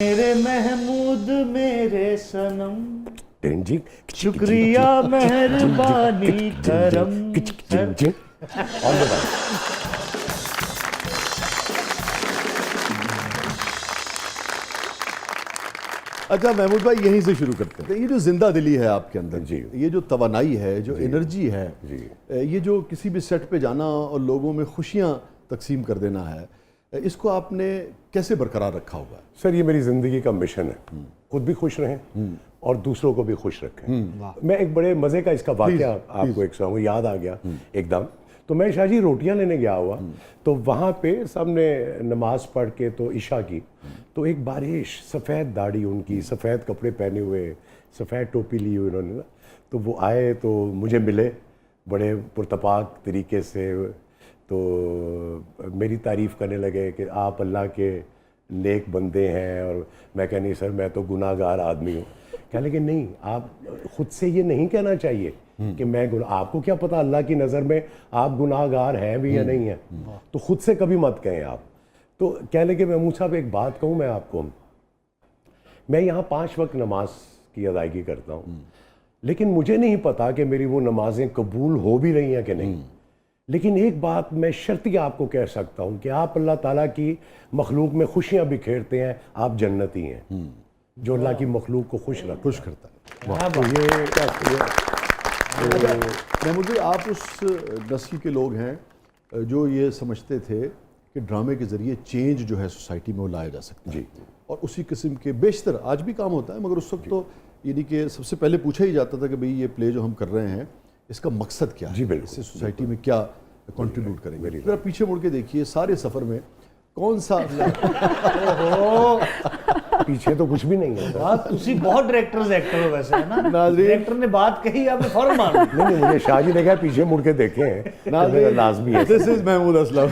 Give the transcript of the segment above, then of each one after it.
میرے محمود میرے صنم جی شکریہ مہربانی کرم اچھا محمود بھائی یہیں سے شروع کرتے ہیں. یہ جو زندہ دلی ہے آپ کے اندر, جی یہ جو توانائی ہے, جو انرجی ہے, یہ جو کسی بھی سیٹ پہ جانا اور لوگوں میں خوشیاں تقسیم کر دینا ہے, اس کو آپ نے کیسے برقرار رکھا ہوگا؟ سر یہ میری زندگی کا مشن ہے, خود بھی خوش رہیں اور دوسروں کو بھی خوش رکھیں. میں ایک بڑے مزے کا اس کا واقعہ آپ کو ایک سناؤں, یاد آ گیا ایک دم. تو میں شاہ جی روٹیاں لینے گیا ہوا, تو وہاں پہ سب نے نماز پڑھ کے تو عشاء کی, تو ایک بارش, سفید داڑھی ان کی, سفید کپڑے پہنے ہوئے, سفید ٹوپی لی ہوئی انہوں نے, تو وہ آئے تو مجھے ملے بڑے پرتپاک طریقے سے, تو میری تعریف کرنے لگے کہ آپ اللہ کے نیک بندے ہیں, اور میں کہا نہیں سر میں تو گناہ گار آدمی ہوں. کہنے لگے نہیں, آپ خود سے یہ نہیں کہنا چاہیے کہ میں آپ کو کیا پتہ اللہ کی نظر میں آپ گناہ گار ہیں بھی یا نہیں ہیں, تو خود سے کبھی مت کہیں آپ. تو کہنے لگے محمود صاحب ایک بات کہوں میں آپ کو, میں یہاں 5 وقت نماز کی ادائیگی کرتا ہوں, لیکن مجھے نہیں پتا کہ میری وہ نمازیں قبول ہو بھی رہی ہیں کہ نہیں. لیکن ایک بات میں شرطیہ آپ کو کہہ سکتا ہوں کہ آپ اللہ تعالیٰ کی مخلوق میں خوشیاں بکھیرتے ہیں, آپ جنتی ہیں, جو اللہ کی مخلوق کو خوش کرتا ہے. محمود بھائی آپ اس نسل کے لوگ ہیں جو یہ سمجھتے تھے کہ ڈرامے کے ذریعے چینج جو ہے سوسائٹی میں وہ لایا جا سکتا ہے, اور اسی قسم کے بیشتر آج بھی کام ہوتا ہے, مگر اس وقت تو یعنی کہ سب سے پہلے پوچھا ہی جاتا تھا کہ بھئی یہ پلے جو ہم کر رہے ہیں اس کا مقصد کیا ہے, اس سے سوسائٹی میں کیا کنٹریبیوٹ کریں گے. ذرا پیچھے مڑ کے دیکھیے سارے سفر میں کون سا پیچھے تو کچھ بھی نہیں ہے. آپ تسی بہت ڈائریکٹرز ایکٹر ہو ویسے, ہے نا, ڈائریکٹر نے بات کہی آپ نے فوراً مان لی. نہیں مجھے شاہ جی نے کہا پیچھے مڑ کے دیکھیں ہیں, لازمی ہے. This is Mahmood Aslam.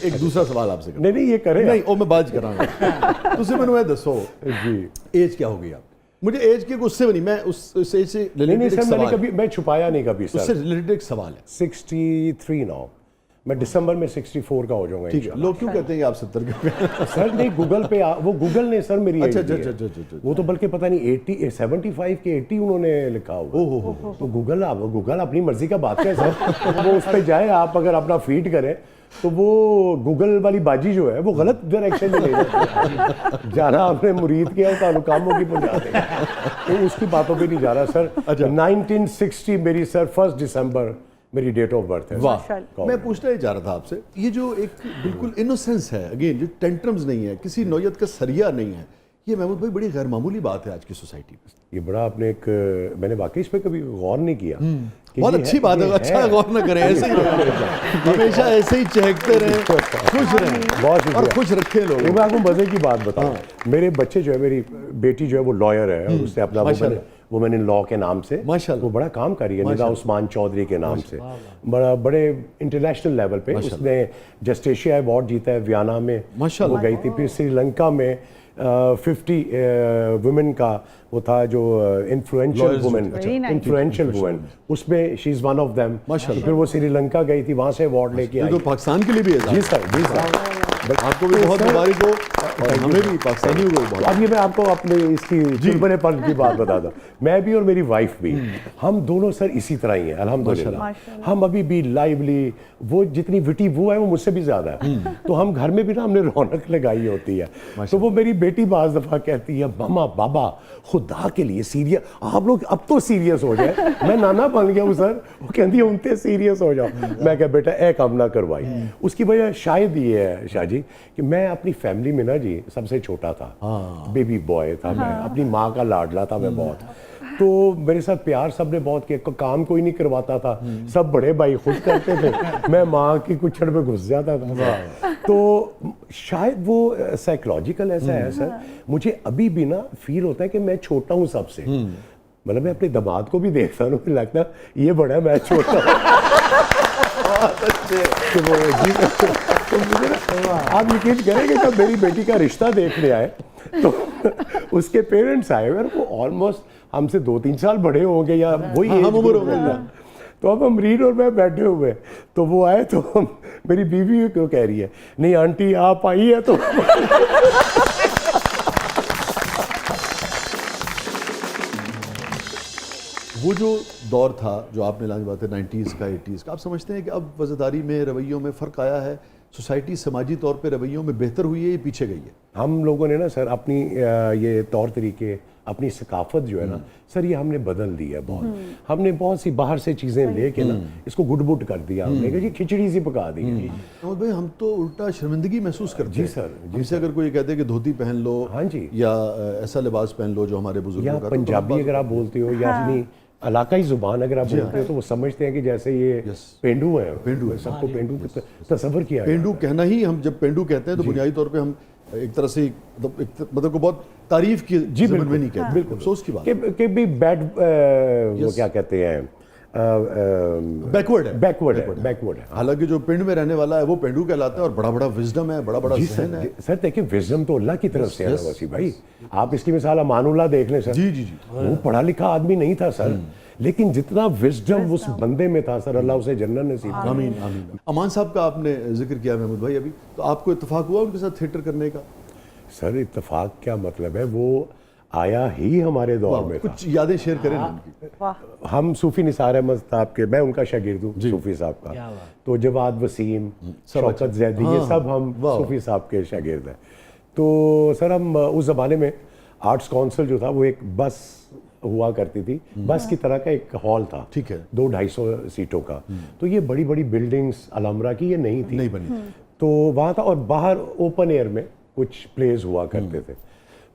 ایک دوسرا سوال آپ سے کریں. نہیں یہ کریں نہیں او میں بات کر رہا ہوں. تسی میں دسو جی ایج کیا ہو گئی آپ؟ مجھے ایج کے اس سے بنی, میں اس ایج سے نہیں سر میں نے کبھی میں چھپایا نہیں کبھی سر. اس سے ریلیٹڈ ایک سوال ہے. 63 نو, میں دسمبر میں 64 کا ہو جاؤں گا. ٹھیک ہے, لوگ کیوں کہتے ہیں کہ آپ 70 کے؟ سر نہیں گوگل پہ وہ گوگل نے سر میری اچھا وہ تو بلکہ پتہ نہیں 75 کے 80 انہوں نے لکھا ہوا. تو گوگل اپنی مرضی کا بات ہے سر, وہ اس پہ جائے, آپ اگر اپنا فیڈ کریں تو وہ گوگل والی باجی جو ہے وہ غلط ڈائریکشن میں لے جاتی ہے. جانا آپ نے مرید کیا تعلقاموں کی پہنچا دیں, تو اس کی باتوں پہ نہیں جا رہا سر. 1960 میری سر 1 دسمبر میری ڈیٹ آف برتھ ہے. واہ, میں پوچھنا ہی چاہ رہا تھا آپ سے, یہ جو ایک بالکل انوسنس ہے, اگین جو ٹینٹرمز نہیں ہے, کسی نوعیت کا سریا نہیں ہے, یہ محمود بھائی بڑی غیر معمولی بات ہے آج کی سوسائٹی میں. یہ بڑا آپ نے ایک, میں نے واقعی اس پہ کبھی غور نہیں کیا. بہت اچھی بات ہے, اچھا غور نہ کریں, ایسے ہی ہمیشہ ایسے ہی چہکتے رہیں, خوش رہیں اور خوش رکھیں لوگ. میں آپ کو مزے کی بات بتاؤں, میرے بچے جو ہے, میری بیٹی جو ہے وہ لائر ہے, اور اس نے اپنا وومن ان لا کے نام سے وہ بڑا کام کر رہی ہے, ندا عثمان چودھری کے نام سے, بڑے انٹرنیشنل لیول پہ. اس نے جسٹیشیا ایوارڈ جیتا ہے ویانا میں, وہ گئی تھی. پھر سری لنکا میں 50 ویمن کا وہ تھا جو انفلوئنشل وومن, اس میں شی از ون آف دیم. پھر وہ سری لنکا گئی تھی, وہاں سے ایوارڈ لے کے آئی. تو پاکستان کے لیے بھی ہے. جی سر, آپ کو بھی بہت مبارک ہو, اور ہمیں بھی پاکستانیوں کو بہت. اب یہ میں آپ کو اپنے اس کی چلبنے پن کی بات بتاتا ہوں. میں بھی اور میری وائف بھی, ہم دونوں سر اسی طرح ہی ہیں الحمدللہ. ہم ابھی بھی لائیولی, وہ جتنی وٹی وہ ہے وہ مجھ سے بھی زیادہ ہے. تو ہم گھر میں بھی نا ہم نے رونق لگائی ہوتی ہے. تو وہ میری بیٹی بعض دفعہ کہتی ہے, ماما بابا خدا کے لیے سیریس, آپ لوگ اب تو سیریس ہو جائے. میں نانا بن گیا ہوں سر. وہ کہتی ہے انتے سیریس ہو جاؤ. میں کہا بیٹا اے کام نہ کروائی. اس کی وجہ شاید یہ ہے شاہ جی کہ میں اپنی فیملی میں نا جی سب سے چھوٹا تھا, بیبی بوائے تھا میں, اپنی ماں کا لاڈلا تھا میں بہت. تو میرے ساتھ پیار سب نے بہت کیا, کام کوئی نہیں کرواتا تھا, سب بڑے بھائی خود کرتے تھے, میں ماں کی کچھڑ میں گھس جاتا تھا. تو شاید وہ سائیکولوجیکل ایسا ہے سر, مجھے ابھی بھی نا فیل ہوتا ہے کہ میں چھوٹا ہوں سب سے. مطلب میں اپنے داماد کو بھی دیکھتا ہوں, مجھے لگتا ہے یہ بڑا ہے میں چھوٹا ہوں. آپ یقین کریں کہ جب میری بیٹی کا رشتہ دیکھنے آئے تو اس کے پیرنٹس آئے, وہ آلموسٹ ہم سے 2-3 سال بڑے ہوں گے یا وہی ایج گروپ ہوگا. تو اب امرین اور میں بیٹھے ہوئے تو وہ آئے تو میری بیوی کیوں کہہ رہی ہے نہیں آنٹی آپ آئی ہے تو وہ جو دور تھا جو آپ نے لازم بات ہے 90s کا 80s کا، آپ سمجھتے ہیں کہ اب وزیرداری میں رویوں میں فرق آیا ہے؟ سوسائٹی سماجی طور پہ رویوں میں بہتر ہوئی ہے یا پیچھے گئی ہے؟ ہم لوگوں نے نا سر اپنی یہ طور طریقے اپنی ثقافت جو ہے نا سر یہ ہم نے بدل دی ہے بہت. ہم نے بہت سی باہر سے چیزیں لے کے نا اس کو گڈ بٹ کر دیا ہم نے کہ جی کھچڑی سی پکا دی. محمد بھائی ہم تو الٹا شرمندگی محسوس کرتے جی ہیں سر، جی سے اگر کوئی کہتے ہے کہ دھوتی پہن لو ہاں جی، یا ایسا لباس پہن لو جو ہمارے بزرگوں یا کا، پنجابی اگر آپ بولتے ہو یا اپنی علاقائی زبان اگر آپ بولتے ہو تو وہ سمجھتے ہیں کہ جیسے یہ پینڈو ہیں. پینڈو سب کو پینڈو تصور کیا ہے. پینڈو کہنا ہی، ہم جب پینڈو کہتے ہیں تو بنیادی طور پہ ہم ایک طرح سے مطلب کو بہت تعریف کی ضمن میں نہیں کہتے، بالکل افسوس کی بات کہ بھی بیڈ وہ کیا کہتے ہیں بیکورڈ ہے، بیکورڈ ہے. حالانکہ جو پنڈ میں رہنے والا ہے وہ پینڈو کہلاتا ہے اور بڑا بڑا وزڈم ہے، بڑا بڑا ذہن ہے. سر دیکھیں وزڈم تو اللہ کی طرف سے ہے وسیع بھائی. آپ اس کی مثال امان اللہ دیکھ لیں سر. جی جی جی، وہ پڑھا لکھا آدمی نہیں تھا سر، لیکن جتنا وزڈم اس بندے میں تھا سر اللہ اسے جنت نصیب کرے. آمین آمین. امان صاحب کا آپ نے ذکر کیا محمود بھائی ابھی، تو آپ کو اتفاق ہوا ان کے ساتھ تھیٹر کرنے کا؟ سر اتفاق کیا مطلب ہے، وہ آیا ہی ہمارے دور میں تھا. کچھ یادیں شیئر کریں نا ان کی. ہم صوفی نثار احمد صاحب کے، میں ان کا شاگرد ہوں صوفی صاحب کا، تو جواد وسیم، شوکت زیدی، یہ سب ہم صوفی صاحب کے شاگرد ہیں. تو سر ہم اس زمانے میں آرٹس کونسل جو تھا وہ ایک بس ہوا کرتی تھی، بس کی طرح کا ایک ہال تھا، ٹھیک ہے، 200-250 سیٹوں کا. تو یہ بڑی بڑی بلڈنگز الحمرہ کی یہ نہیں تھی، نہیں بنی. تو وہاں تھا اور باہر اوپن ایئر میں کچھ پلیز ہوا کرتے تھے.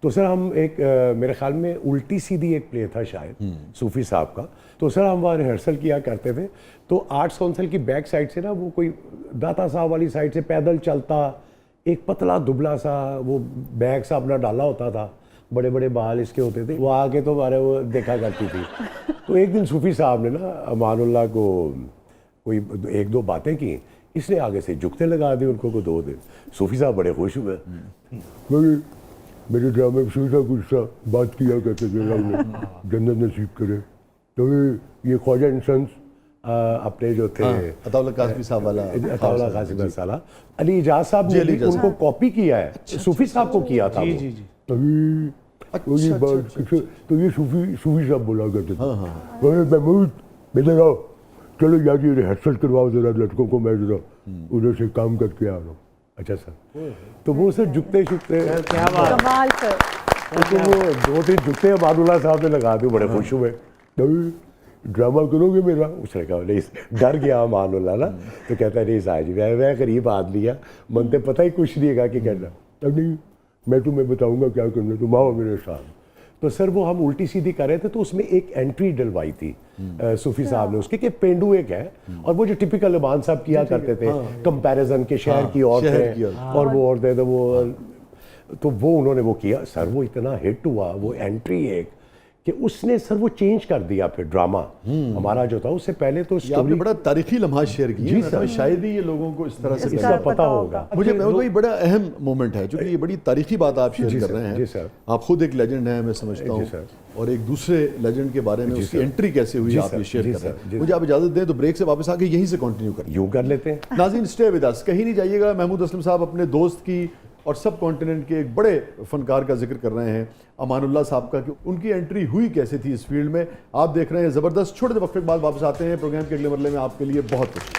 تو سر ہم ایک میرے خیال میں الٹی سیدھی ایک پلے تھا شاید صوفی صاحب کا. تو سر ہم وہاں ریہرسل کیا کرتے تھے. تو آرٹس کونسل کی بیک سائڈ سے نا وہ کوئی داتا صاحب والی سائڈ سے پیدل چلتا ایک پتلا دبلا سا وہ بیگ سا اپنا ڈالا ہوتا تھا، بڑے بڑے بال اس کے ہوتے تھے، وہ آگے تو ہمارے وہ دیکھا کرتی تھی. تو ایک دن صوفی صاحب نے نا امان اللہ کو کوئی ایک دو باتیں کی، اس نے آگے سے جھکتے لگا دی ان کو 2 دن. صوفی صاحب بڑے خوش ہوئے. میرے ڈرامے میں کچھ بات کیا کرتے تھے جنت نصیب کرے. تو یہ خواجہ انسنس اپنے جو تھے عطا اللہ قاسمی صاحب والا، عطا اللہ قاسمی صاحب، علی اعجاز صاحب نے ان کو کاپی کیا ہے، صوفی صاحب کو کیا تھا. تو یہ صوفی صاحب بولا کرتے تھے محمود ادھر آؤ، چلو یار یہ ریہرسل کرواؤ ذرا لڑکوں کو، میں ذرا ادھر سے کام کر کے آ رہا ہوں. اچھا سر. تو وہ سر جھکتے شکتے کمال سر، تو وہ 2-3 جھکتے امان اللہ صاحب نے لگا دی، بڑے خوش ہوئے. ڈرامہ کرو گے میرا؟ اس نے کہا نہیں، ڈر گیا امان اللہ نا. تو کہتا ہے نہیں صاحب جی میں غریب آدمی ہے، من تے پتہ ہی کچھ نہیں گا کہ کرنا. نہیں میں تمہیں بتاؤں گا کیا کرنا، تم آؤ میرے ساتھ. تو سر وہ ہم الٹی سیدھی کر رہے تھے تو اس میں ایک انٹری ڈلوائی تھی صوفی صاحب نے اس کے کہ پینڈو ایک ہے، اور وہ جو ٹپیکل امان صاحب کیا کرتے تھے کمپیریزن کے شہر کی عورتیں اور وہ عورتیں تو وہ انہوں نے وہ کیا. سر وہ اتنا ہٹ ہوا وہ انٹری ایک کہ اس نے سر وہ چینج کر دیا پھر ڈرامہ ہمارا جو تھا. اس سے پہلے تو آپ نے بڑا تاریخی لمحات شیئر کیے، شاید ہی یہ لوگوں کو اس طرح سے اس کا پتہ ہوگا. مجھے بھائی بڑا اہم مومنٹ ہے چونکہ یہ بڑی تاریخی بات آپ شیئر کر رہے ہیں. آپ خود ایک لیجنڈ ہیں میں سمجھتا ہوں، اور ایک دوسرے لیجنڈ کے بارے میں اس کی انٹری کیسے ہوئی آپ یہ شیئر کر رہے ہیں. مجھے آپ اجازت دیں تو بریک سے واپس آ کے یہیں سے کنٹینیو کریں. یوں کر لیتے ہیں. ناظرین اسٹے ود اس، کہیں نہیں جائیے گا. محمود اسلم صاحب اپنے دوست کی اور سب کانٹیننٹ کے ایک بڑے فنکار کا ذکر کر رہے ہیں، امان اللہ صاحب کا، کہ ان کی انٹری ہوئی کیسے تھی اس فیلڈ میں. آپ دیکھ رہے ہیں زبردست. چھوٹے سے وقفے کے بعد واپس آتے ہیں. پروگرام کے اگلے مرحلے میں آپ کے لیے بہت کچھ